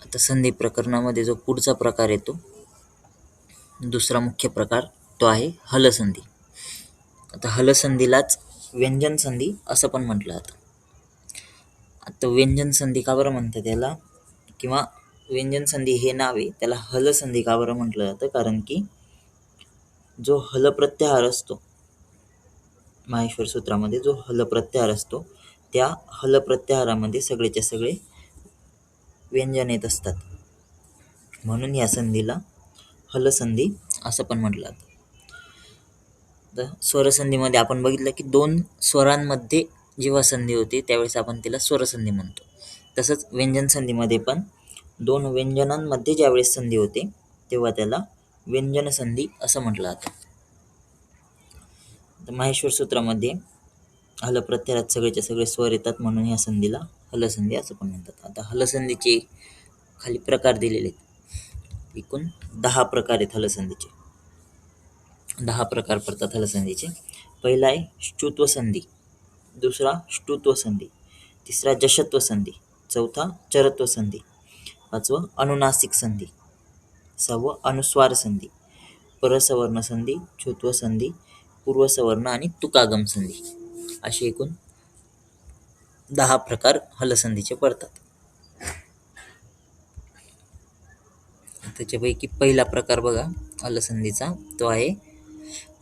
आता संधी प्रकरणामध्ये जो पुढचा प्रकार येतो, दुसरा मुख्य प्रकार, तो आहे हलसंधी. आता हलसंधीलाच व्यंजन संधी असं पण म्हटलं जातं. आता व्यंजन संधी का बरं म्हणतात त्याला, किंवा व्यंजन संधी हे नाव आहे त्याला हलसंधी का बरं म्हटलं जातं, कारण की जो हल प्रत्याहार असतो माहेश्वर सूत्रामध्ये, जो हल प्रत्याहार असतो त्या हल प्रत्याहारामध्ये सगळेच्या सगळे व्यंजन येत असतात, म्हणून या संधीला हलसंधी असं पण म्हटलं जातं. तर स्वरसंधीमध्ये आपण बघितलं की दोन स्वरांमध्ये जेव्हा संधी होते त्यावेळेस आपण तिला स्वरसंधी म्हणतो. तसंच व्यंजन संधीमध्ये पण दोन व्यंजनांमध्ये ज्यावेळेस संधी होते तेव्हा त्याला व्यंजन संधी असं म्हटलं जातं. तर माहेश्वर सूत्रामध्ये हल प्रत्याहारात सगळेच्या सगळे स्वर येतात, म्हणून या संधीला हलसंधी असं पण म्हणतात. आता हलसंधीचे खाली प्रकार दिलेले आहेत. एकूण 10 प्रकार आहेत हलसंधीचे. 10 प्रकार पडतात हलसंधीचे. पहिला आहे श्चुत्व संधी, दुसरा ष्टुत्व संधी, तिसरा जशत्व संधी, चौथा चरत्व संधी, पाचवं अनुनासिक संधी, सहावं अनुस्वार संधी, परसवर्ण संधी, छुत्व संधी, पूर्वसवर्ण आणि तुकागम संधी, असे एकूण 10 प्रकार हलसंधीचे पडतात. त्याच्यापैकी पहिला प्रकार बघा हलसंधीचा, तो आहे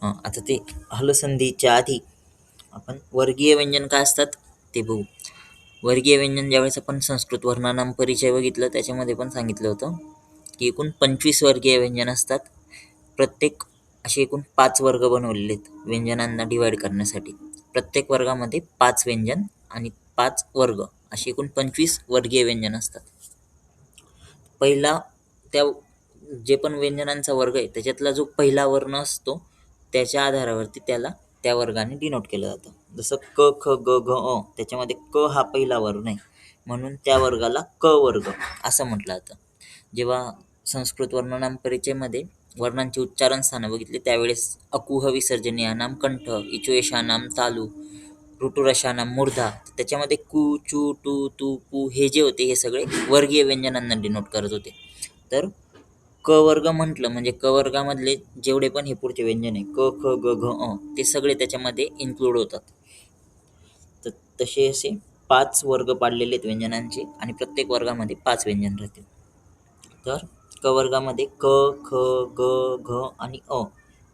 आता ते हलसंधीच्या आधी आपण वर्गीय व्यंजन काय असतात ते बघू. वर्गीय व्यंजन ज्यावेळेस आपण संस्कृत वर्णानाम परिचय बघितलं त्याच्यामध्ये पण सांगितलं होतं की एकूण 25 वर्गीय व्यंजन असतात. प्रत्येक असे एकूण 5 वर्ग बनवलेले आहेत व्यंजनांना डिवाइड करण्यासाठी. प्रत्येक वर्गामध्ये 5 व्यंजन आणि 5 वर्ग असे एकूण 25 वर्गीय व्यंजन असतात. पहिला त्या जे पण व्यंजनांचा वर्ग आहे त्याच्यातला जो पहिला वर्ण असतो त्याच्या आधारावरती त्याला त्या वर्गाने डिनोट केलं जातं. जसं क ख ग घ अ, त्याच्यामध्ये क हा पहिला वर्ण आहे म्हणून त्या वर्गाला क वर्ग असं म्हटलं जातं. जेव्हा संस्कृत वर्णनाम परिचयमध्ये वर्णांची उच्चारण स्थानं बघितली त्यावेळेस अकुह विसर्जनीयानाम कंठ, इचुएशानाम तालू, ऋटुरशानाम मूर्धा, त्याच्यामध्ये कु चू टू तू पू हे जे होते हे सगळे वर्गीय व्यंजनांना डिनोट करत होते. तर क वर्ग म्हटलं म्हणजे क वर्गामधले जेवढे पण हे पुढचे व्यंजन आहे क ख ग घ अ ते सगळे त्याच्यामध्ये इन्क्लूड होतात. तर तसे असे 5 वर्ग पाडलेले आहेत व्यंजनांचे आणि प्रत्येक वर्गामध्ये 5 व्यंजन राहतील. तर क वर्गामध्ये क ख ग घ आणि अ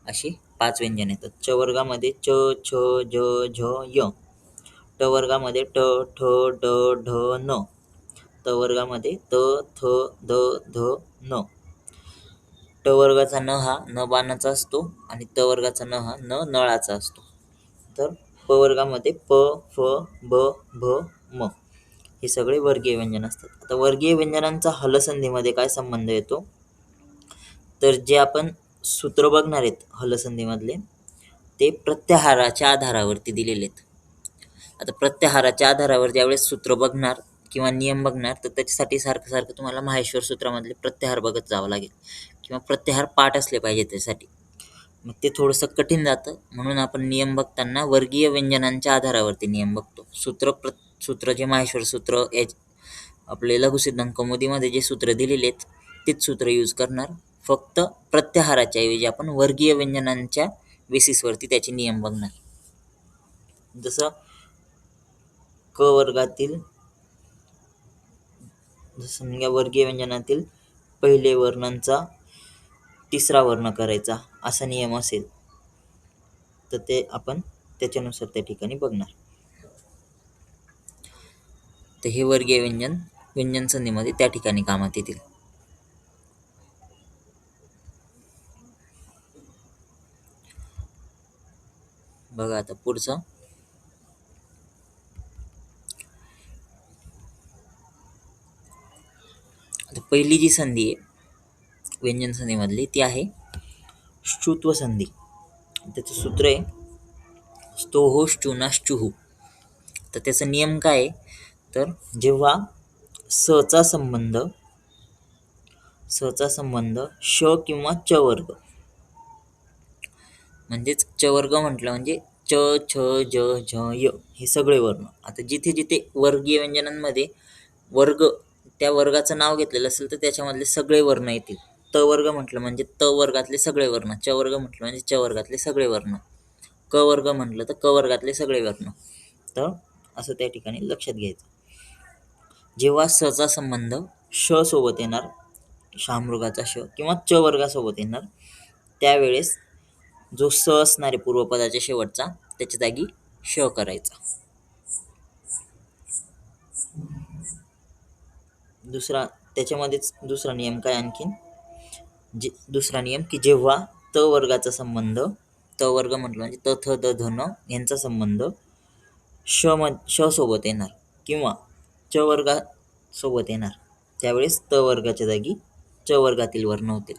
अशी 5 व्यंजन येतात. च वर्गामध्ये च छ ज झ य, ट वर्गामध्ये ट ठ ड ढ न, त वर्गामध्ये त थ द ध न, ट वर्गाचा न हा न बाणाचा असतो आणि त वर्गाचा न हा न नळाचा असतो. तर प वर्गामध्ये प फ ब भ म हे सगळे वर्गीय व्यंजन असतात. आता वर्गीय व्यंजनांचा हलसंधीमध्ये काय संबंध येतो, तर जे आपण सूत्र बघणार आहेत हलसंधीमधले ते प्रत्याहाराच्या आधारावरती दिलेले आहेत. आता प्रत्याहाराच्या आधारावर ज्यावेळेस सूत्र बघणार किंवा नियम बघणार तर त्याच्यासाठी सारखं सारखं तुम्हाला माहेश्वर सूत्रामधले प्रत्याहार बघत जावं लागेल किंवा प्रत्याहार पाठ असले पाहिजे त्यासाठी. मग ते थोडंसं कठीण जातं, म्हणून आपण नियम बघताना वर्गीय व्यंजनांच्या आधारावरती नियम बघतो. सूत्र जे माहेश्वर सूत्र आपले लघुसिद्धांत कौमुदीमध्ये जे सूत्र दिलेले आहेत तेच सूत्र यूज करणार. फक्त प्रत्याहाराच्या ऐवजी आपण वर्गीय व्यंजनांच्या बेसिसवरती त्याचे नियम बघणार. जसं क वर्गातील समजा वर्गीय व्यंजनातील पहिले वर्णांचा तिसरा वर्ण करायचा असा नियम असेल तर ते आपण त्याच्यानुसार त्या ठिकाणी बघणार. तर हे वर्गीय व्यंजन संधीमध्ये त्या ठिकाणी कामात येतील. बघा आता पुढचं, आता पहिली जी संधी आहे व्यंजन संधीमधली ती आहे श्चुत्व संधी. त्याचं सूत्र आहे स्तोहो श्चुनाश्चुहू. तर त्याचा नियम काय आहे, तर जेव्हा सचा संबंध श किंवा च वर्ग, म्हणजेच च वर्ग म्हटलं म्हणजे च छ ज झ य हे सगळे वर्ण. आता जिथे जिथे वर्गीय व्यंजनांमध्ये वर्ग त्या वर्गाचं नाव घेतलेलं असेल तर त्याच्यामधले सगळे वर्ण येतील. त वर्ग म्हटलं म्हणजे त वर्गातले सगळे वर्ण, च वर्ग म्हटलं म्हणजे च वर्गातले सगळे वर्ण, क वर्ग म्हटलं तर क वर्गातले सगळे वर्ण. तर असं त्या ठिकाणी लक्षात घ्यायचं. जेव्हा सचा संबंध श सोबत येणार, शहामृगाचा श किंवा च वर्गासोबत येणार, त्यावेळेस जो स असणार आहे पूर्वपदाच्या शेवटचा, त्याच्या जागी श करायचा. त्याच्यामध्येच दुसरा नियम काय आणखीन, दुसरा नियम की जेव्हा त वर्गाचा संबंध, त वर्ग म्हटलं म्हणजे त थ द ध न यांचा संबंध श सोबत येणार किंवा च वर्गासोबत येणार, त्यावेळेस त वर्गाच्या जागी च वर्गातील वर्ण होतील.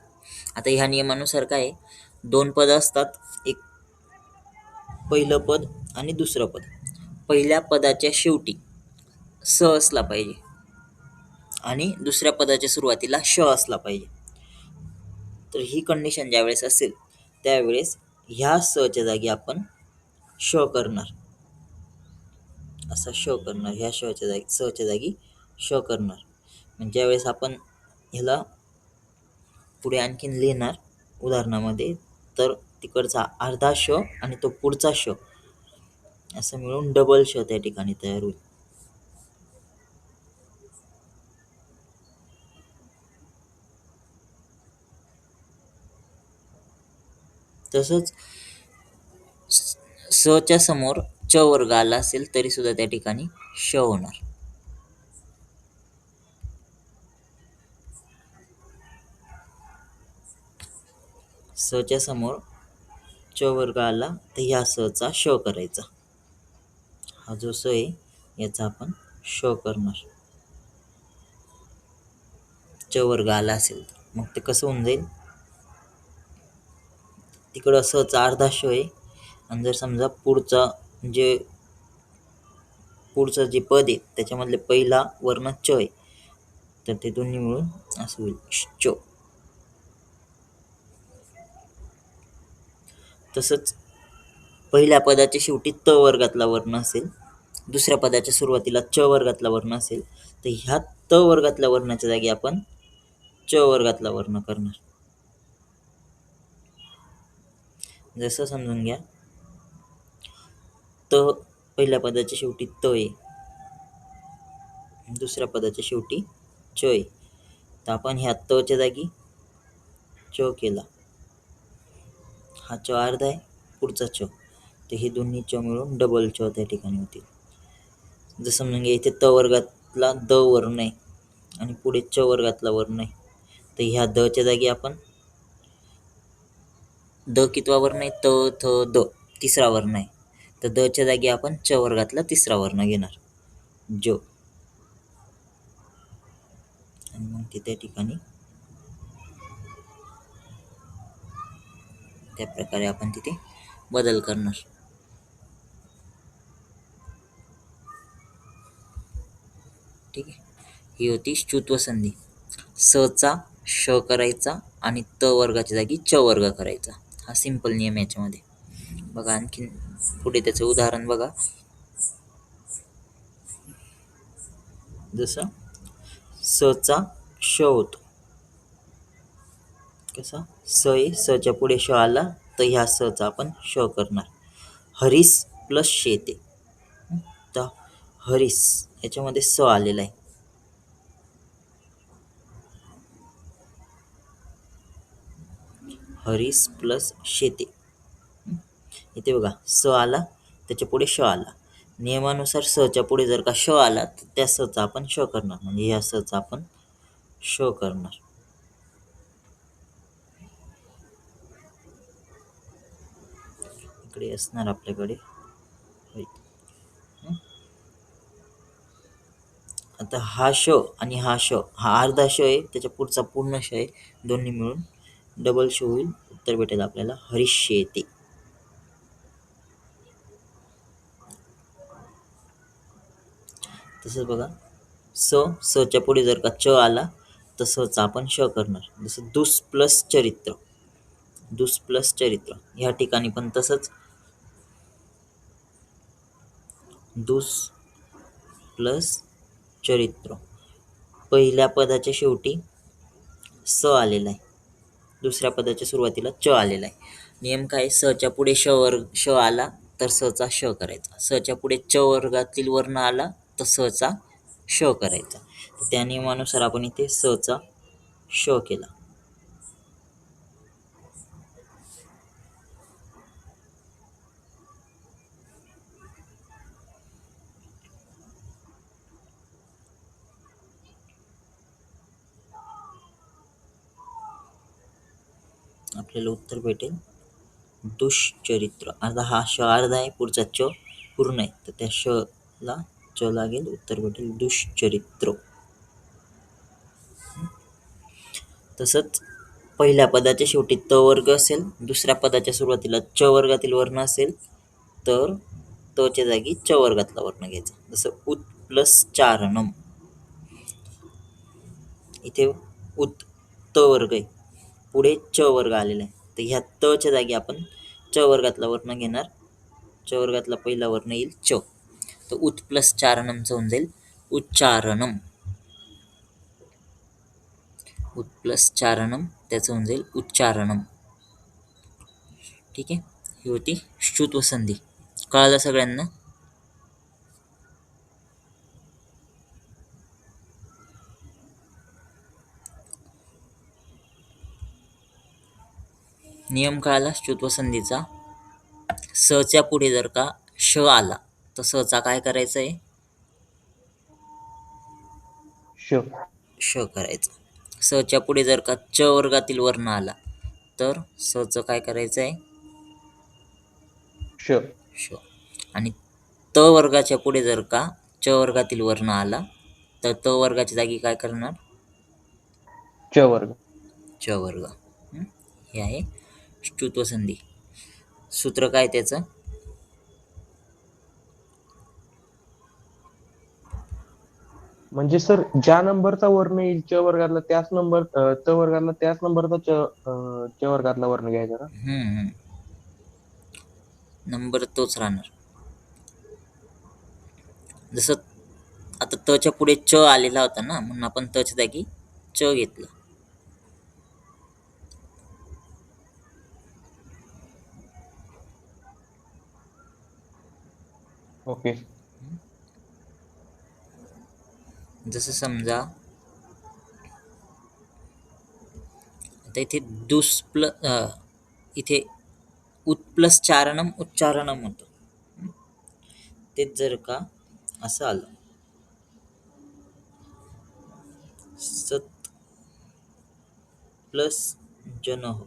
आता ह्या नियमानुसार काय, दोन पद असतात, एक पहिलं पद आणि दुसरं पद. पहिल्या पदाच्या शेवटी स असला पाहिजे आणि दुसऱ्या पदाच्या सुरुवातीला श असला पाहिजे. तर ही कंडिशन ज्यावेळेस असेल त्यावेळेस ह्या स च्या जागी आपण श करणार, असा श करणार, ह्या श च्या जागी स च्या जागी श करणार. म्हणजे ज्यावेळेस आपण ह्याला पुढे आणखीन लिहिणार उदाहरणामध्ये, तर तिकडचा अर्धा श आणि तो पुढचा श असं मिळून डबल श त्या ठिकाणी तयार होईल. तसंच स च्या समोर च वर्ग आला असेल तरी सुद्धा त्या ठिकाणी श होणार. स च्या समोर च वर्ग आला तर ह्या स चा श करायचा. हा जो स आहे याचा आपण श करणार. च वर्ग आला असेल मग ते कसं होऊन जाईल, तिकडं स चा अर्धा श आहे आणि जर समजा पुढचं जे पद आहे त्याच्यामधले पहिला वर्ण च आहे, तर ते दोन्ही मिळून असं होईल च. तसंच पहिल्या पदाच्या शेवटी त वर्गातला वर्ण असेल, दुसऱ्या पदाच्या सुरुवातीला च वर्गातला वर्ण असेल, तर ह्या त वर्गातल्या वर्णाच्या जागी आपण च वर्गातला वर्ण करणार. जसं समजून घ्या, त पहिल्या पदाच्या शेवटी त आहे, दुसऱ्या पदाच्या शेवटी च आहे, तर आपण ह्या त च्या जागी च केला, हा च अर्धा आहे, पुढचा च, तर हे दोन्ही च मिळून डबल च त्या ठिकाणी होतील. जसं समजून घ्या, इथे त वर्गातला द वर्ण आहे आणि पुढे च वर्गातला वर्ण आहे, तर ह्या द च्या जागी आपण द कितवा वर्ण आहे, त थ द तिसरा वर्ण आहे, तर द च्या जागी आपण च वर्गातला तिसरा वर्ण घेणार, ज. आणि मग ते त्या ठिकाणी त्या प्रकारे आपण तिथे बदल करणार. ठीक आहे, ही होती च्युत्व संधी. स चा श करायचा आणि त वर्गाच्या जागी च वर्ग करायचा, हा सिंपल नियम याच्यामध्ये. बघा आणखीन पुढे त्याचं उदाहरण बघा. जसं स चा श होतो, कसा स आहे, स च्या पुढे श आला तर ह्या स चा आपण श करणार. हरीस प्लस शेते, तर हरीस याच्यामध्ये स आलेला आहे, हरीस प्लस शेते. इथे बघा स आला त्याच्या पुढे श आला, नियमानुसार स च्या पुढे जर का श आला तर त्या स चा आपण श करणार, म्हणजे ह्या स चा आपण श करणार. इकडे असणार आपल्याकडे. आता हा श आणि हा श, हा अर्धा श आहे, त्याच्या पुढचा पूर्ण श आहे, दोन्ही मिळून डबल श होईल. उत्तर भेटेल आपल्याला हरीष्य येते. तसंच बघा, स च्या पुढे जर का च आला तर स चा आपण श करणार. जसं दुस प्लस चरित्र, दुस प्लस चरित्र, ह्या ठिकाणी पण तसंच दुस प्लस चरित्र, पहिल्या पदाच्या शेवटी स आलेला आहे, दुसऱ्या पदाच्या सुरुवातीला च आलेला आहे. नियम काय? सच्या पुढे श आला तर सचा श करायचा, सच्या पुढे च वर्गातील वर्ण आला तर सचा श करायचा. तर त्या नियमानुसार आपण इथे सचा श केला. आपल्याला उत्तर भेटेल दुष्चरित्र. आता हा श अर्धा आहे, पुढचा च पूर्ण आहे, तर त्या श ला च लागेल, उत्तर भेटेल दुष्चरित्र. तसंच पहिल्या पदाच्या शेवटी त वर्ग असेल, दुसऱ्या पदाच्या सुरुवातीला च वर्गातील वर्ण असेल तर त च्या जागी च वर्गातला वर्ण घ्यायचा. जसं उत्प्लसचारणम, इथे उत त वर्ग आहे, पुढे च वर्ग आलेला आहे, तर ह्या त च्या जागी आपण च वर्गातला वर्ण घेणार, च वर्गातला पहिला वर्ण येईल च, तर उत्प्लसचारणमचं होऊन जाईल उच्चारणम. उत्प्लसचारणम त्याचं होऊन जाईल उच्चारणम. ठीक आहे, ही होती श्रुत्व संधी. कळालं सगळ्यांना? नियम कळाला श्रुत्व संधीचा. स च्या पुढे जर का श आला तर स चा काय करायचं आहे? श करायचं. स च्या पुढे जर का च वर्गातील वर्ण आला तर स च काय करायचं आहे? श. आणि त वर्गाच्या पुढे जर का च वर्गातील वर्ण आला तर त वर्गाच्या जागी काय करणार? च वर्ग. हे आहे श्रुत्व संधी. सूत्र काय त्याचं? म्हणजे सर ज्या नंबरचा वर्ण येईल च वर्गातला त्याच नंबर च वर्गातला त्याच नंबरचा च वर्गातला वर्ण घ्यायचा का? नंबर तोच राहणार. जसं आता त च्या पुढे च आलेला होता ना, म्हणून आपण त च्या जागी च घेतलं. ओके. जसं समजा आता इथे इथे उत्प्लसचारणम उच्चारणम होतं, तेच जर का असं आलं सत प्लस जनः,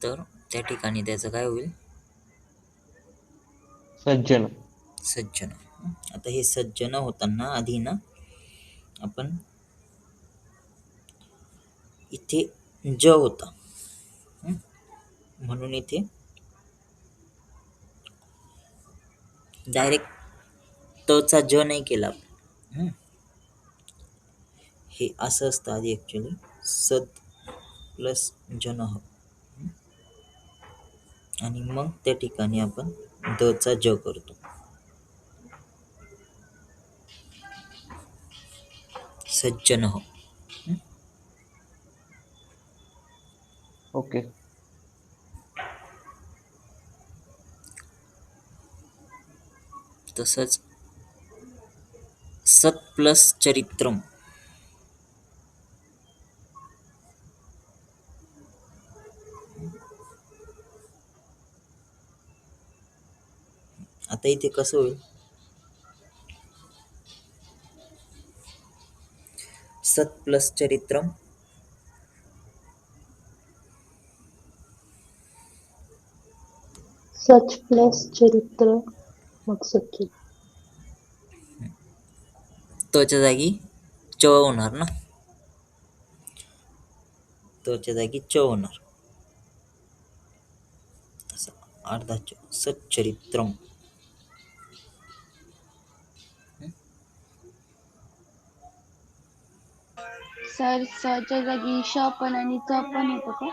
तर त्या ठिकाणी त्याचं काय होईल? सज्जन. आता हे सज्जन होताना आधी ना आपण इथे ज होता, म्हणून इथे डायरेक्ट त चा ज नाही केला. हे असं असतं आधी ऍक्च्युली, सत प्लस जनः, आणि मग त्या ठिकाणी आपण द चा ज करतो. सज्जनः. ओके. तसंच सत प्लस चरित्रम, आता इथे कसं होईल? सत प्लस चरित्रम, सच प्लस चरित्र मग सच्ची. त च्या जागी च होणार ना, त च्या जागी च होणार, अर्धा च, सच्चरित्रम. सर सच्या जागी श पण आणि च पण येतो का?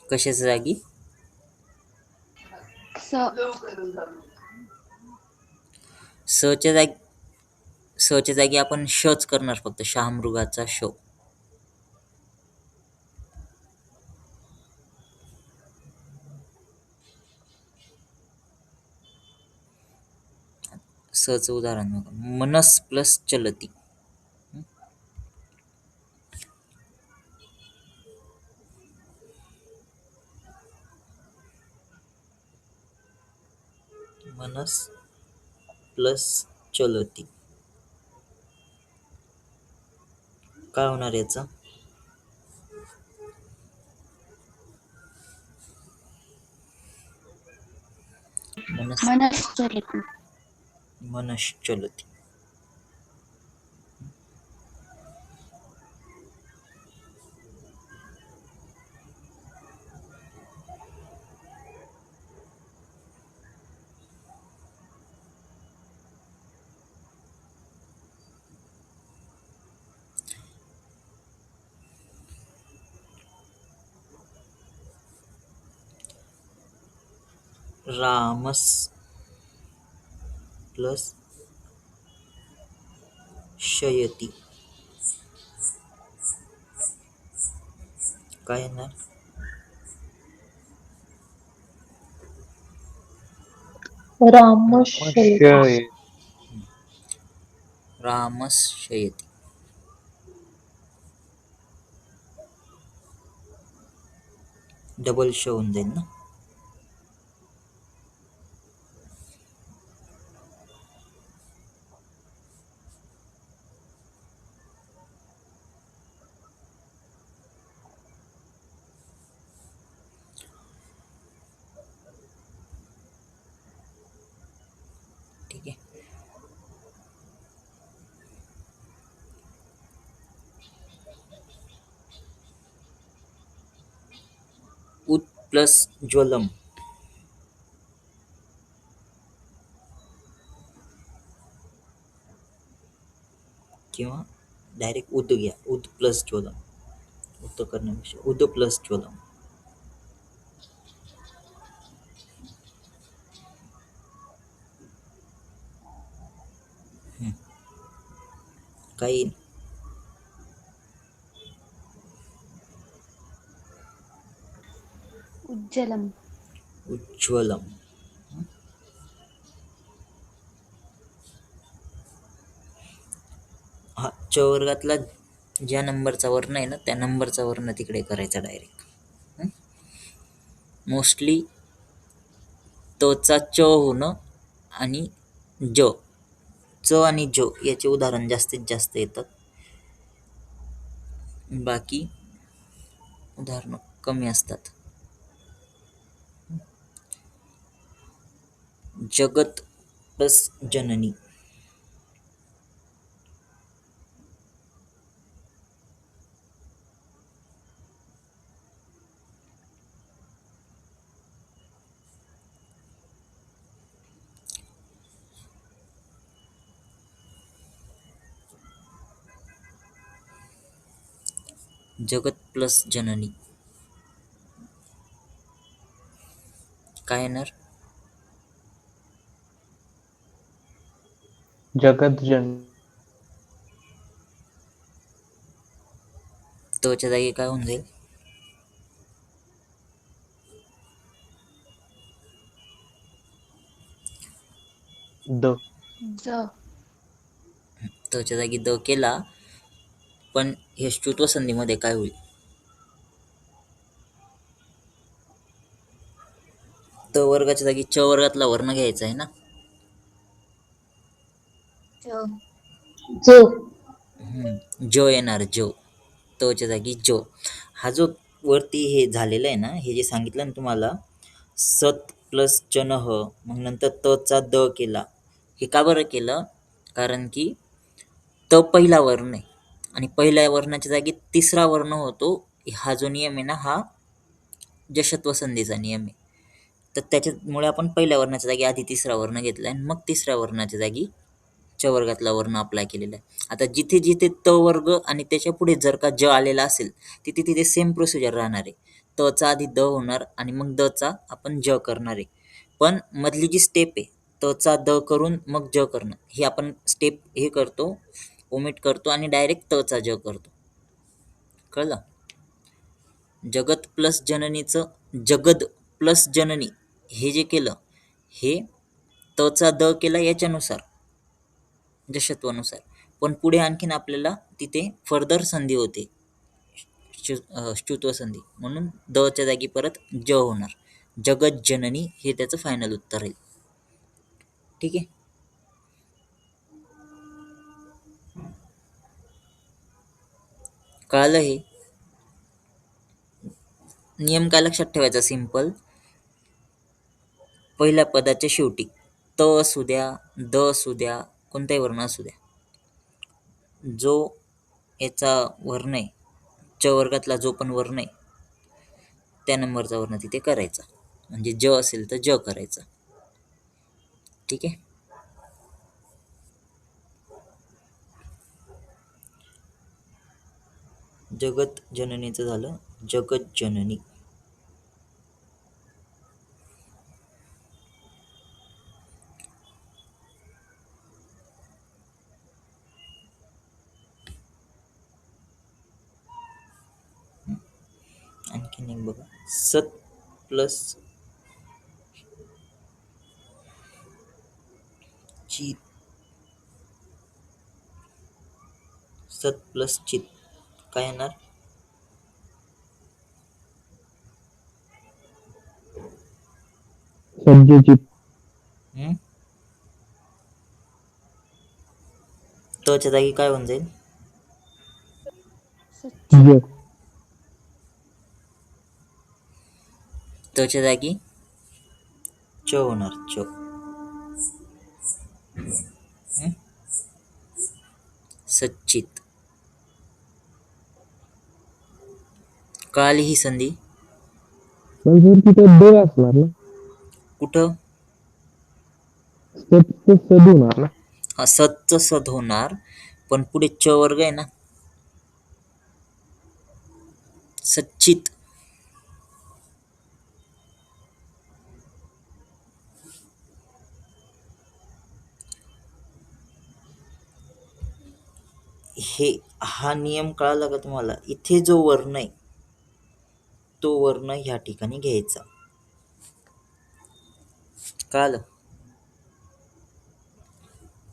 कशाच्या जागी? स सच्या जागी सच्या जागी आपण शच करणार फक्त, शहामृगाचा श. सचं उदाहरण बघा. मनस प्लस चलती. मनस प्लस चलती काय होणार याचा? मनश्चलती. मनश्चलती. रामस प्लस शयती काय येणार? रामशयती. शय. रामस शयती. डबल श होऊन जाईल ना. ठीक आहे. उत प्लस ज्वलम. किंवा डायरेक्ट उद घ्या. उद प्लस ज्वलम. उत करण्यापेक्षा उद प्लस ज्वलम. काही उज्ज्वलम. उज्ज्वलम. हा च वर्गातला ज्या नंबरचा वर्ण आहे ना त्या नंबरचा वर्ण तिकडे करायचा डायरेक्ट. मोस्टली तचा च होणं आणि ज, च आणि ज याचे उदाहरण जास्तीत जास्त येतात. बाकी उदाहरणं कमी असतात. जगत प्लस जननी. जगत प्लस जननी काय येणार? जगतजन. तोच्या जागी काय होऊन जाईल? द. ज. तोच्या जागी द केला, पण हे ष्टुत्व संधीमध्ये काय होईल? त वर्गाच्या जागी च वर्गातला वर्ण घ्यायचा आहे ना. जो. जो येणार. जो. तच्या जागी जो. हा जो वरती हे झालेलं आहे ना, हे जे सांगितलं ना तुम्हाला, सत प्लस चनह, मग नंतर तचा द केला. हे का बरं केलं? कारण की त पहिला वर्ण आहे आणि पहिल्या वर्णाच्या जागी तिसरा वर्ण होतो. हा जो नियम आहे ना, हा जशत्व संधीचा नियम आहे. तर त्याच्यामुळे आपण पहिल्या वर्णाच्या जागी आधी तिसरा वर्ण घेतला आणि मग तिसऱ्या वर्णाच्या जागी च वर्गातला वर्ण अप्लाय केलेला आहे. आता जिथे जिथे त वर्ग आणि त्याच्या पुढे जर का ज आलेला असेल तिथे तिथे सेम प्रोसिजर राहणार आहे. त चा आधी द होणार आणि मग द चा आपण ज करणार आहे. पण मधली जी स्टेप आहे त चा द करून मग ज करणं, ही आपण स्टेप हे करतो, ओमिट करतो आणि डायरेक्ट त चा ज करतो. कळलं? जगत प्लस जननीचं जगद प्लस जननी हे जे केलं हे त चा द केला याच्यानुसार, जशत्वानुसार. पण पुढे आणखीन आपल्याला तिथे फर्दर संधी होते, ष्टुत्व संधी, म्हणून द च्या जागी परत ज होणार. जगत जननी हे त्याचं फायनल उत्तर आहे. ठीक आहे. कळलं? हे नियम काय लक्षात ठेवायचा? सिंपल. पहिल्या पदाच्या शेवटी त असू द्या, द असू द्या, कोणताही वर्ण असू द्या, जो याचा वर्ण आहे, च वर्गातला जो पण वर्ण आहे त्या नंबरचा वर्ण तिथे करायचा. म्हणजे ज असेल तर ज करायचा. ठीक आहे. जगत जननीचं झालं जगत जननी. आणखीन एक बघा, सत प्लस चित, सत प्लस चित काय येणार? सज्जचित. त च्या जागी काय होऊन जाईल? ज. त च्या जागी च होणार, च. सच्चित. कळाली ही संधी? पण सर तिथं ड असणार ना, कुठं? सद होणार ना. हा, सतचं सद होणार, पण पुढे च वर्ग आहे ना, सच्चित. हा नियम कळाला का तुम्हाला? इथे जो वर्ण आहे तो वर्ण ह्या ठिकाणी घ्यायचा. कळालं?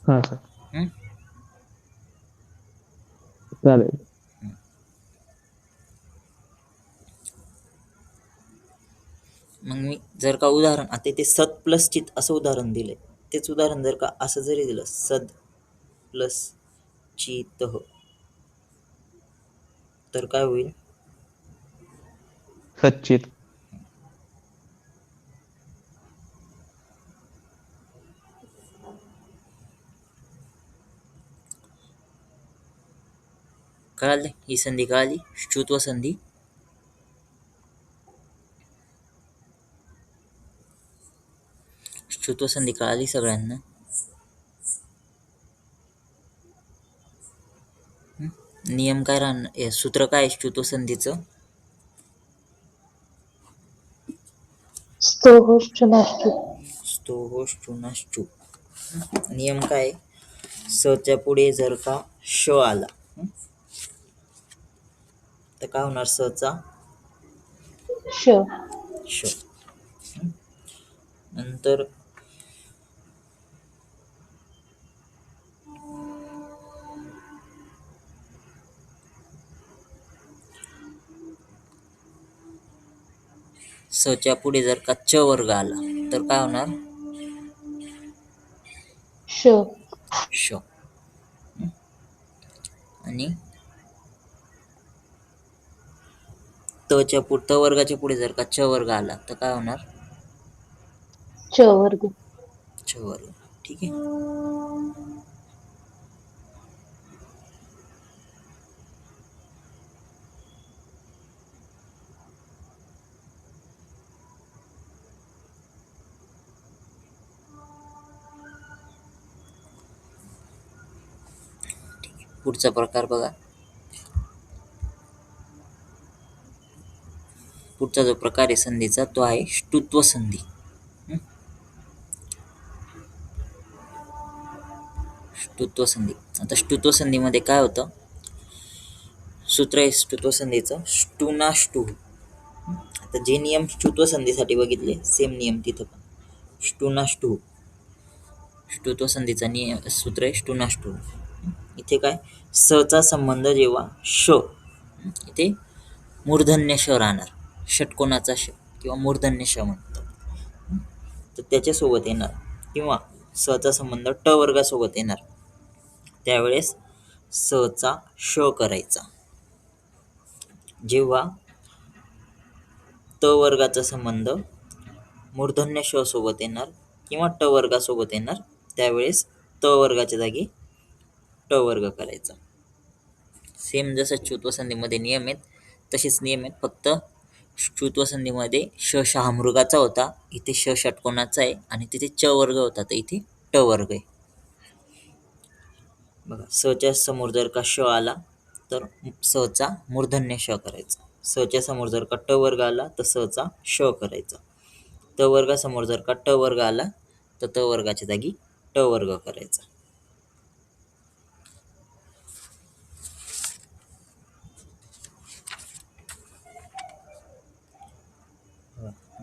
हा सर, चालेल. मग मी जर का उदाहरण, आता ते सत प्लस चित असं उदाहरण दिलंय, तेच उदाहरण जर का असं जरी दिलं, सद प्लस चित, तर काय होईल? सच्चित. कळाले? ही संधी कळाली, ष्टुत्व संधी. ष्टुत्व संधी कळाली सगळ्यांना? नियम काय राहणार, सूत्र काय ष्टुत्व संधीचं? स्तोहोष्टनाष्टू. स्तोहोष्टुनाष्टू. नियम काय? स च्या पुढे जर का श आला तर काय होणार? स चा श. श. नंतर स च्या पुढे जर का च वर्ग आला तर काय होणार? श. श. आणि त वर्गाच्या पुढे जर का च वर्ग आला तर काय होणार? च वर्ग. च वर्ग. ठीक आहे. पुढचा प्रकार बघा. पुढचा जो प्रकार आहे संधीचा तो आहे ष्टुत्व संधी. ष्टुत्व संधी. आता ष्टुत्व संधीमध्ये काय होतं, सूत्र आहे ष्टुत्व संधीचं ष्टुनाष्टू. आता जे नियम ष्टुत्व संधीसाठी बघितले सेम नियम तिथं पण ष्टुनाष्टू. ष्टुत्व संधीचा नियम सूत्र आहे ष्टुनाष्टू. इथे काय सचा संबंध जेव्हा श, इथे मूर्धन्य श राहणार, षटकोनाचा श किंवा मूर्धन्य श म्हणतात, तर त्याच्यासोबत येणार, किंवा सचा संबंध ट वर्गासोबत येणार, त्यावेळेस सचा श करायचा. जेव्हा त वर्गाचा संबंध मूर्धन्य श सोबत येणार किंवा ट वर्गासोबत येणार, त्यावेळेस त वर्गाच्या जागी ट वर्ग करायचा. सेम जसं च्युत्व संधीमध्ये नियम आहेत तसेच नियम आहेत, फक्त च्युत्व संधीमध्ये श शहामृगाचा होता, इथे श षटकोनाचा आहे, आणि तिथे च वर्ग होता तर इथे ट वर्ग आहे. बघा, सच्या समोर जर का श आला तर सचा मूर्धन्य श करायचा. सच्या समोर जर का ट वर्ग आला तर सचा श करायचा. त वर्गासमोर जर का ट वर्ग आला तर त वर्गाच्या जागी ट वर्ग करायचा.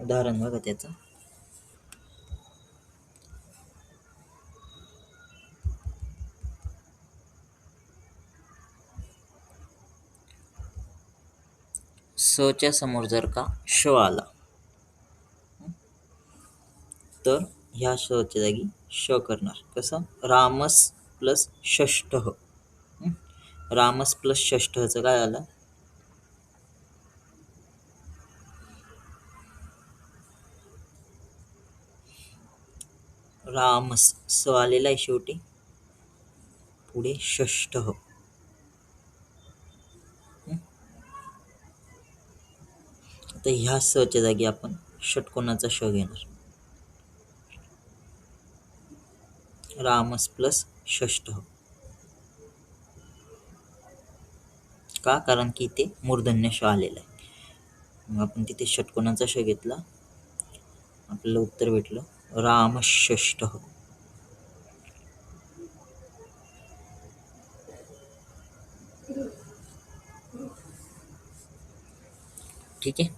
उदाहरण बघा त्याचं. सच्या समोर जर का श आला तर ह्या शच्या जागी श करणार. कसं, रामस प्लस षष्ठ. रामस प्लस षष्ठचं काय आलं, रामस, स आलेला आहे शेवटी, पुढे षष्ठ. आता ह्या सच्या जागी आपण षटकोनाचा श घेणार. रामस प्लस षष्ठ. का, कारण की इथे मूर्धन्य श आलेला आहे. मग आपण तिथे षटकोनाचा श घेतला, आपल्याला उत्तर भेटलं रामषष्ठ. ठीक आहे.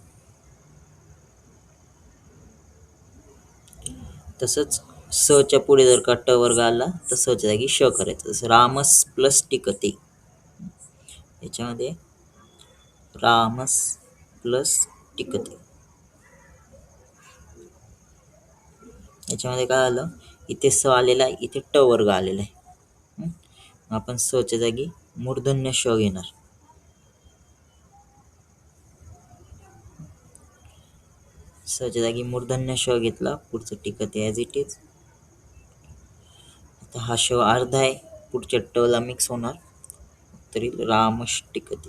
तसंच सच्या पुढे जर का ट वर्ग आला तर सच्या जागी श करायचं. जसं रामस प्लस टिकते, याच्यामध्ये रामस प्लस टिकते, याच्यामध्ये काय आलं, इथे स आलेला आहे, इथे ट वर्ग आलेला आहे. आपण सच्या जागी मूर्धन्य श घेणार. सच्या जागी मूर्धन्य श घेतला, पुढचं टिकते ॲज इट इज. आता हा श अर्धा आहे, पुढच्या टला मिक्स होणार, तरी रामश टिकते.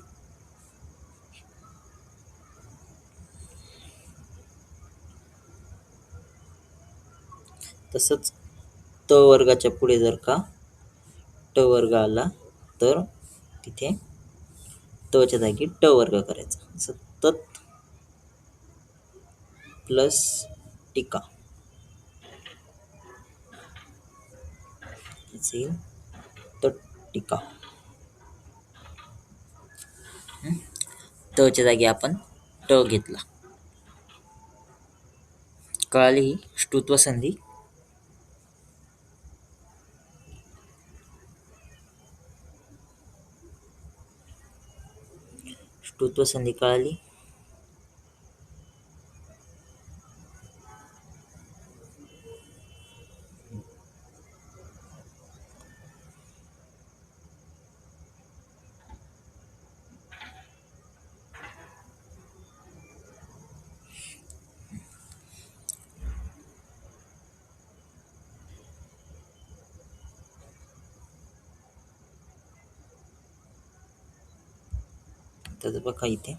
तसंच त वर्गाच्या पुढे जर का ट वर्ग आला तर तिथे तच्या जागी ट वर्ग करायचा. जसं तत् प्लस टीका, तट टीका. तच्या जागी आपण ट घेतला. कळाली ही ष्टुत्व संधी. ष्टुत्व संधी कळाली. तर बघा इथे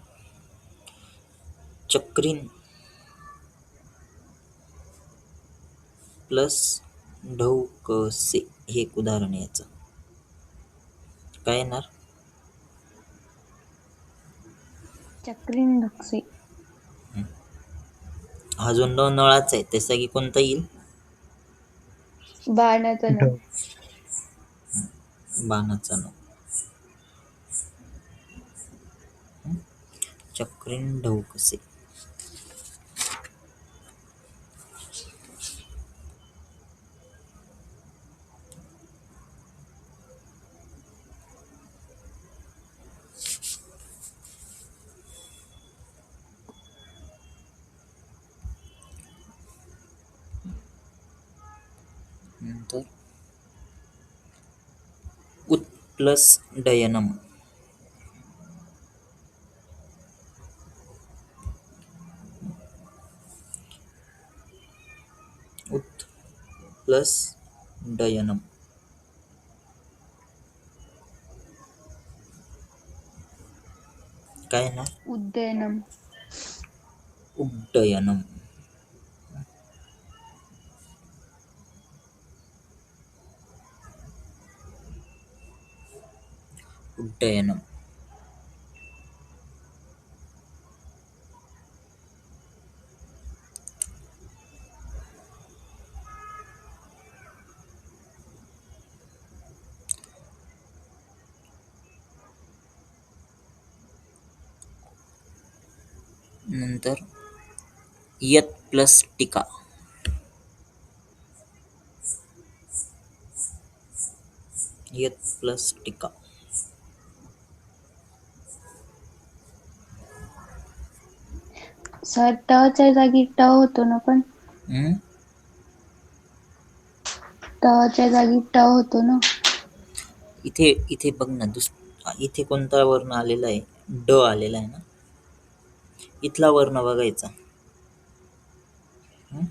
चक्रीन प्लस ढौकसे हे एक उदाहरण आहे याचं. काय येणार? चक्रीन ढगसे. हा जो न नळाचा आहे त्याचा की कोणता येईल? बाणाचा न. बाणाचा न. चक्रीन ढौकसे. नंतर उत प्लस डयनम. उत प्लस डयनम. काय येणार? उद्यानम. उड्डयनम. उड्डयनम. नंतर यत प्लस टीका. यत प्लस टीका. सर टच्या जागी ट होतो ना पण. हम्म? टच्या जागी ट होतो ना. इथे इथे बघ ना, इथे कोणता वर्ण आलेला आहे? ड आलेला आहे ना. इथला वर्ण बघायचा. हम्म?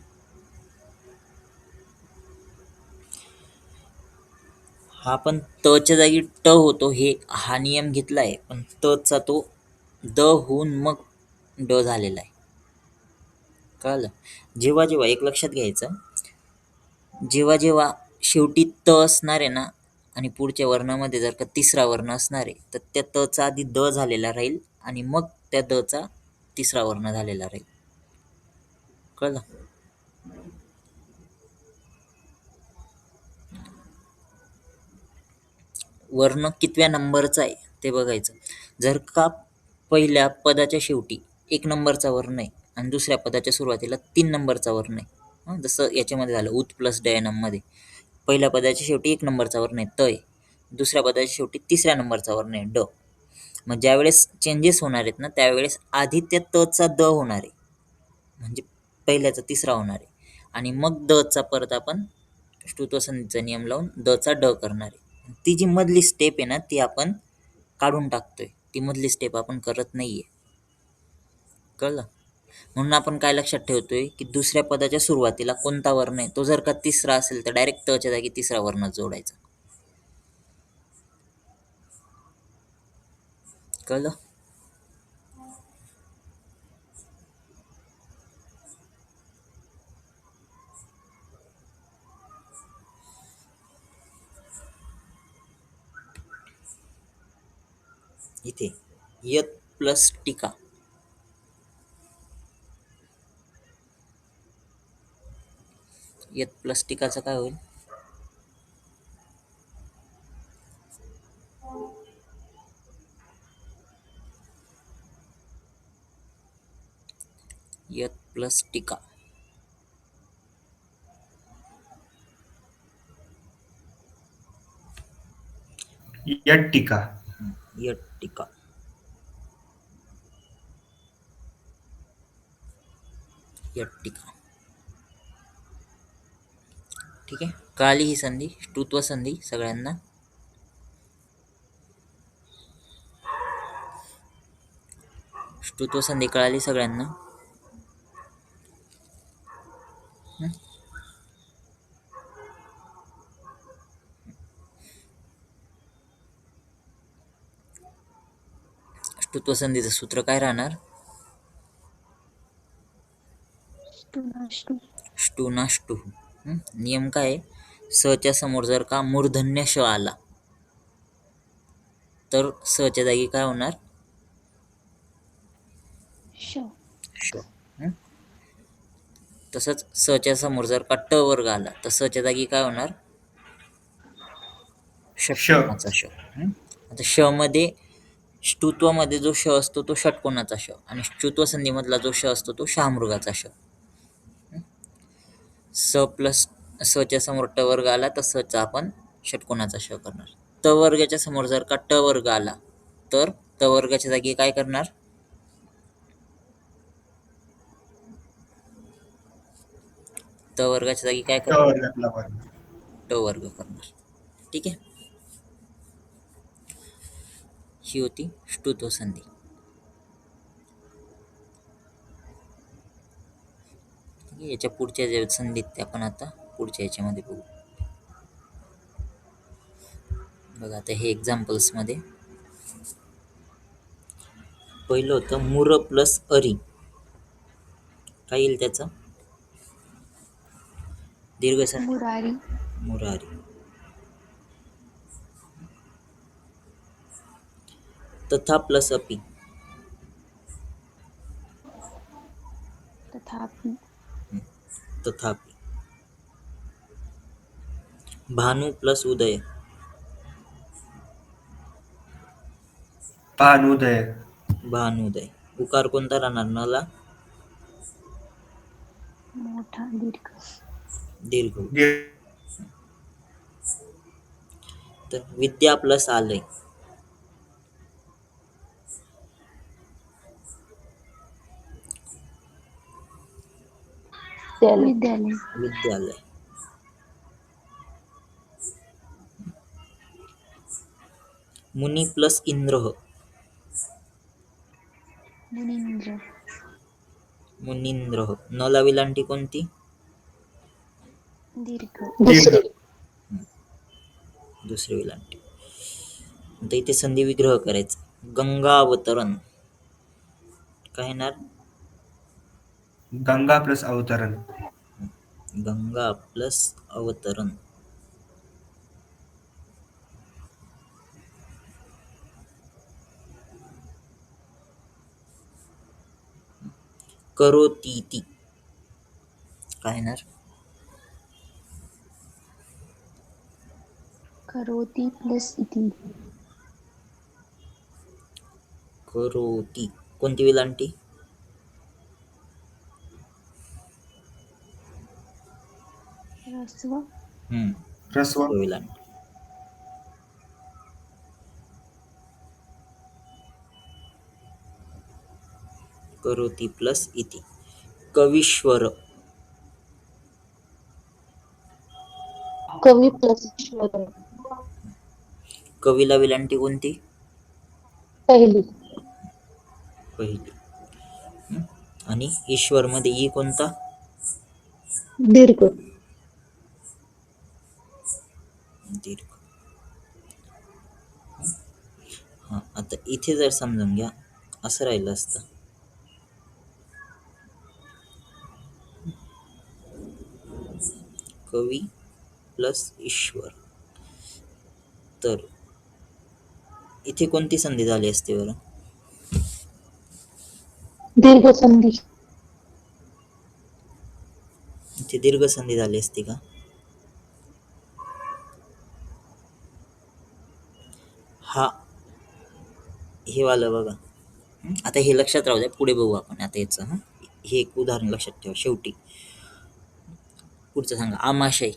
हा पण तच्या जागी ट होतो हे हा नियम घेतला आहे, पण तचा तो द होऊन मग ड झालेला आहे. कळलं? जेव्हा जेव्हा एक लक्षात घ्यायचं, जेव्हा जेव्हा शेवटी त असणार आहे ना आणि पुढच्या वर्णामध्ये जर का तिसरा वर्ण असणार आहे, तर त्या तचा आधी द झालेला राहील आणि मग त्या दचा तिसरा वर्ण झालेला राहील. कळलं? वर्ण कितव्या नंबरचा आहे ते बघायचं. जर का पहिल्या पदाच्या शेवटी 1 नंबरचा वर्ण आहे आणि दुसऱ्या पदाच्या सुरुवातीला 3 नंबरचा वर्ण आहे, जसं याच्यामध्ये झालं उत प्लस डयनममध्ये. पहिल्या पदाच्या शेवटी 1 नंबरचा वर्ण आहे त आहे, दुसऱ्या पदाच्या शेवटी 3ऱ्या नंबरचा वर्ण आहे ड. मग ज्यावेळेस चेंजेस होणार आहेत ना, त्यावेळेस आधी त्या तचा द होणार आहे, म्हणजे पहिल्याचा तिसरा होणार आहे, आणि मग दचा परत आपण ष्टुत्वसंधीचा नियम लावून दचा ड करणार आहे. ती जी मधली स्टेप आहे ना, ती आपण काढून टाकतोय. ती मधली स्टेप आपण करत नाहीये. कळलं? म्हणून आपण काय लक्षात ठेवतोय की दुसऱ्या पदाच्या सुरुवातीला कोणता वर्ण आहे, तो जर का तिसरा असेल तर डायरेक्ट तच्या जागी तिसरा वर्ण जोडायचा. कळलं? इथे यत प्लस टीका. यत प्लस टीकाचं काय होईल? यत प्लस टीका. यट टीका. यट टीका. यट टीका. ठीक आहे? कळाली ही संधी, ष्टुत्व संधी सगळ्यांना? ष्टुत्व संधी कळाली सगळ्यांना? ष्टुत्व संधीचं सूत्र काय राहणार? ष्टू नाष्टू. नियम काय आहे? स च्या समोर जर का मूर्धन्य श आला तर सच्या जागी काय होणार? श. श. हं? तसंच सच्या समोर जर का ट वर्ग आला तर सच्या जागी काय होणार? षटकोनाचा श. हं? आता श मध्ये ष्टुत्वामध्ये जो श असतो तो षटकोनाचा श आणि ष्टुत्व संधीमधला जो श असतो तो शहामृगाचा श. स प्लस सच्या समोर ट वर्ग आला तर सचा आपण षटकोनाचा श करणार. त वर्गाच्या समोर जर का ट वर्ग आला तर त वर्गाच्या जागी काय करणार? त वर्गाच्या जागी काय ट करणार? वर्गातला वर्ग. ट वर्ग करणार. ठीक आहे. ही होती ष्टुत्व संधी. ठीक आहे. याच्या पुढच्या ज्या संधी आहेत त्या आपण आता पुढच्या याच्यामध्ये बघू. बघा आता हे एक्झाम्पल्स मध्ये पहिलं होतं मुर प्लस अरी. काय येईल त्याचं? दीर्घ संधी मुरारी. मुरारी. तथा प्लस अपि. तथापि. तथापि. भानु प्लस उदय. भानुदय. भानुदय. उकार कोणता राहणार? नला मोठा दीर्घ. दीर्घ. दीर्घ. तर विद्या प्लस आलय. विद्यालय. विद्यालय. मुनी प्लस इंद्र. मुनींद्र. मुनींद्र. न ला विलांटी कोणती? दीर्घ. दुसरी. दुसरी विलांटी. आता इथे संधी विग्रह करायचा. गंगा अवतरण. काय येणार? गंगा प्लस अवतरण. गंगा प्लस अवतरण. करोतीति. काय येणार? करोति प्लस इति. करोती. कोणती विलांटी? ह्रस्व. ह्रस्व. विलांटी. करोती प्लस इति. कवीश्वर. कवी प्लस ईश्वर. कवीला विलांटी कोणती? पहिली. पहिली. आणि ईश्वर मध्ये ई कोणता? दीर्घ. दीर्घ. हा आता इथे जर समजून घ्या असं राहिलं असतं. कवी प्लस ईश्वर. तर इथे कोणती संधी झाली असते बरं? दीर्घ संधी. इथे दीर्घ संधी झाली असती का? हा हे वालं बघा. आता हे लक्षात राहू द्या, पुढे बघू आपण आता याचं. हे एक उदाहरण लक्षात ठेवा. शेवटी पुढचं सांगा. आमाशय.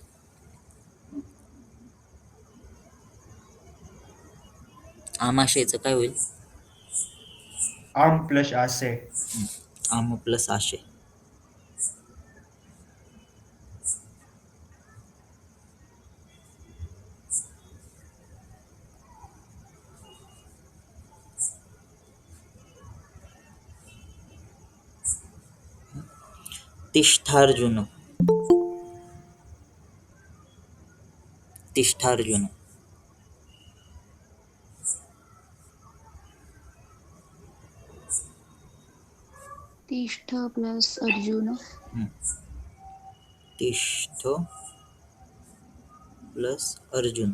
आमाशयचं काय होईल? आम प्लस आशय. आम प्लस आशय. तिष्ठार्जुन. तिष्ठार्जुन. तिष्ठ प्लस अर्जुन. तिष्ठ प्लस अर्जुन.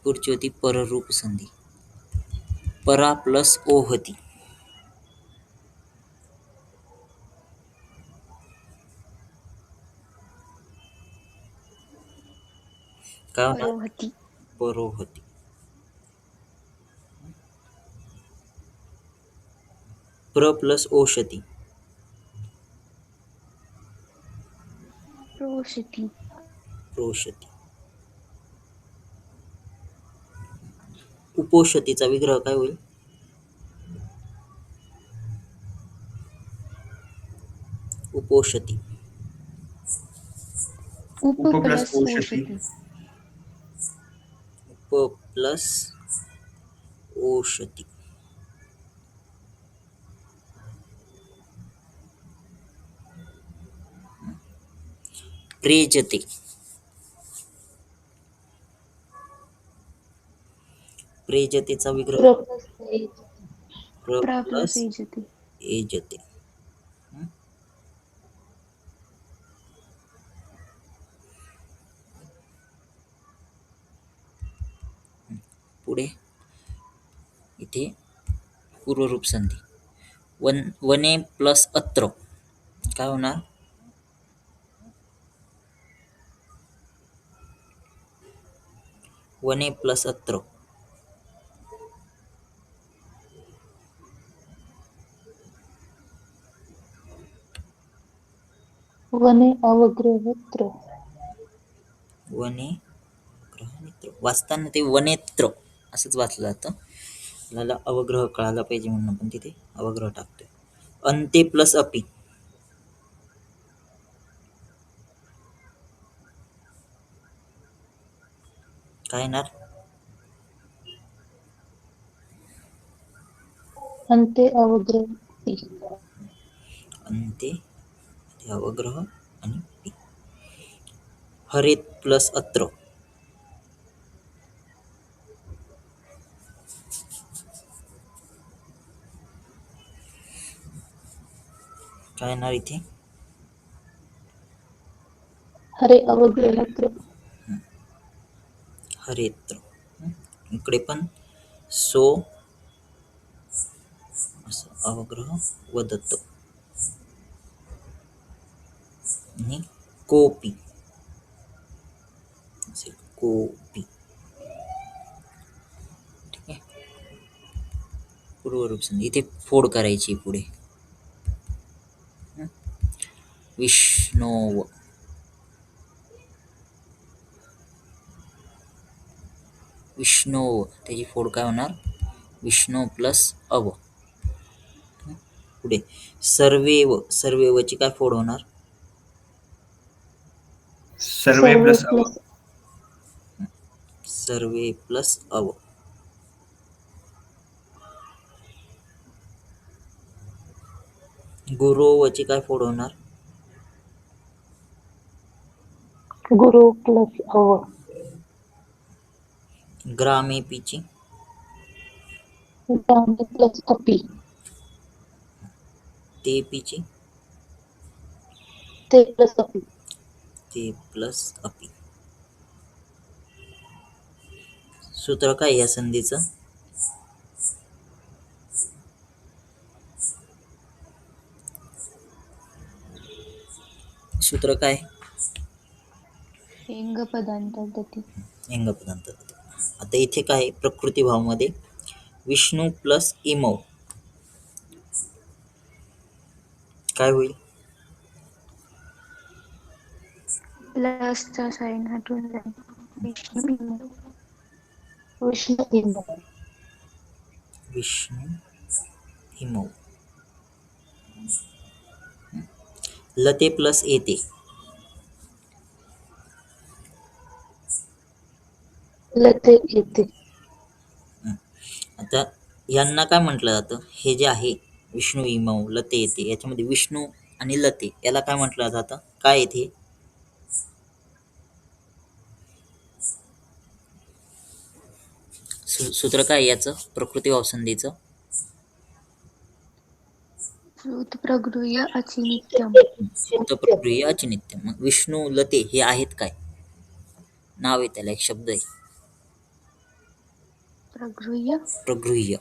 पुढची होती पररूप संधी. परा प्लस ओ होती. काय होणार? परोहती. परो होती. प्र प्लस ओषती. प्रोषती. प्रोषती. उपोषतीचा विग्रह काय होईल? उपोषती. उप उप प्लस प्लस ओषती. ओषती. उप प्लस ओषती. प्रेजते. प्रेजतेचा विग्रह प्र प्लस ए. प्र प्र प्लस प्लस एजती. एजते. पुढे इथे पूर्वरूप संधी. वने प्लस अत्र काय होणार? वने प्लस अत्र. वने अवग्रहत्र. वने ग्रहमित्र. वाचताना ते वनेत्र असंच वाचलं जातं. आपल्याला अवग्रह कळायला पाहिजे म्हणून आपण तिथे अवग्रह टाकतोय. अंते प्लस अपि. काय येणार? अंते अवग्रहती. अंते ते अवग्रह आणि पी. हरेत प्लस अत्र. काय येणार इथे? हरे अवग्रहत्र. हरेत्र. इकडे पण सो असं अवग्रह वदत. आणि कोपी असेल कोपी. ठीक आहे. पूर्वरूप संधी. इथे फोड करायची पुढे. विष्णोव. विष्णोव त्याची फोड काय होणार? विष्णू प्लस अव. पुढे सर्वेव. सर्वेवची काय फोड होणार? सर्वे प्लस अव. सर्वे प्लस अव. गुरोवची काय फोड होणार? गुरु प्लस अव. ग्रामेपीची ग्रामे प्लस अपि. तेपीची ते प्लस अपि. ते प्लस अपि. सूत्र काय या संधीचं? सूत्र काय? लिंग पदांतर्गती. लिंग पदांतर्गती. आता इथे काय प्रकृती भावमध्ये विष्णू प्लस इमव काय होईल? प्लसचा साईन हटून जाईल. विष्णू. विष्णू इम. विष्णू इमव. लते प्लस येते. लते येते. आता यांना काय म्हटलं जातं? हे जे आहे विष्णू इमव लते येते याच्यामध्ये विष्णू आणि लते याला काय म्हटलं जातं? काय येते? सूत्र काय याचं प्रकृती भाव संधीचं? श्रुत प्रगृह्य अचिनित्यम. प्रक्रिय अचिनित्य. मग विष्णू लते हे आहेत काय? नाव आहे त्याला, एक शब्द आहे. प्रगृह्य. प्रगृह्य.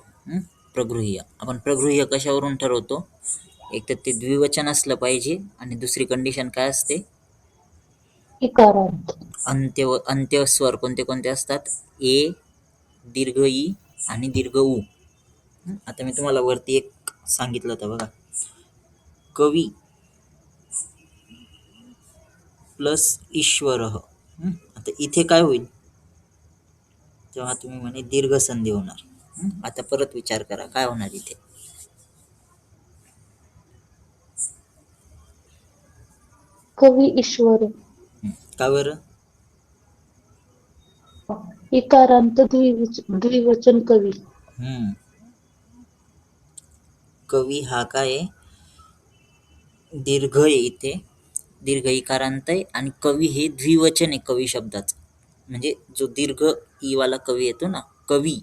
प्रगृह्य. आपण प्रगृह्य कशावरून ठरवतो? एक तर ते द्विवचन असलं पाहिजे आणि दुसरी कंडिशन काय असते? इकारांत. अंत्यस्वर कोणते कोणते असतात? ए, दीर्घ ई आणि दीर्घ उ. आता मी तुम्हाला वरती एक सांगितलं होतं बघा, कवी प्लस ईश्वर. आता इथे काय होईल? तेव्हा तुम्ही म्हणे दीर्घ संधी होणार. आता परत विचार करा काय होणार इथे. कवी ईश्वर. का बरं? इकारांत द्विवचन कवी. कवी हा काय आहे? दीर्घ आहे इथे, दीर्घ इकारांत आहे आणि कवी हे द्विवचन आहे कवी शब्दाचं. म्हणजे जो दीर्घ ई वाला कवी येतो ना, कवी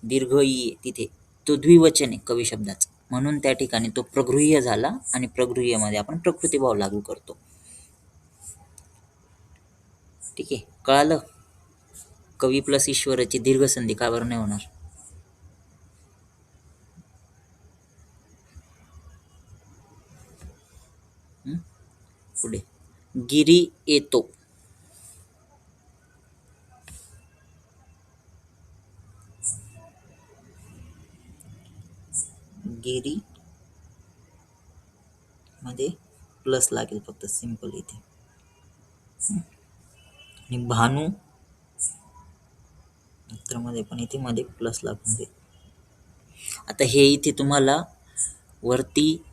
दीर्घ ई आहे तिथे, तो द्विवचन आहे कवी शब्दाचा. म्हणून त्या ठिकाणी तो प्रगृह्य झाला आणि प्रगृह्यमध्ये आपण प्रकृतीभाव लागू करतो. ठीक आहे, कळालं? कवी प्लस ईश्वराची दीर्घ संधी का बरं नाही होणार? पुढे गिरी येतो. गिरी मध्ये प्लस लागेल फक्त, सिंपल इथे. आणि भानू मध्ये पण इथे मध्ये प्लस लागून दे. आता हे इथे तुम्हाला वरती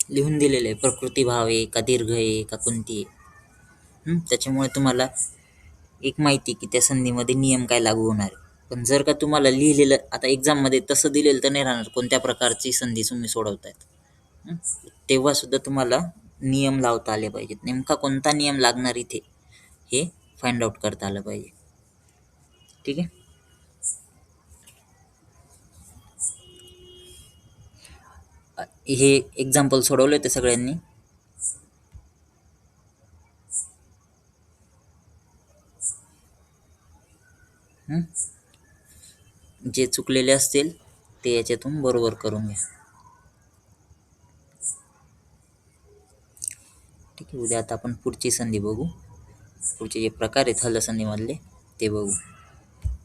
लिहून दिलेलं आहे, प्रकृती भाव आहे का दीर्घ आहे का कोणती आहे. त्याच्यामुळे तुम्हाला एक माहिती की त्या संधीमध्ये नियम काय लागू होणार आहे. पण जर का तुम्हाला लिहिलेलं आता एक्झाममध्ये तसं दिलेलं तर नाही राहणार, कोणत्या प्रकारची संधी तुम्ही सोडवतायत. तेव्हा सुद्धा तुम्हाला नियम लावता आले पाहिजेत. नेमका कोणता नियम लागणार इथे हे फाइंड आउट करता आलं पाहिजे. ठीक आहे. हे एक्झाम्पल सोडवले ते सगळ्यांनी. जे चुकलेले असतील ते याच्यातून बरोबर करून घ्या. ठीक आहे. उद्या आता आपण पुढची संधी बघू, पुढचे जे प्रकार आहेत हलसंधीमधले ते बघू.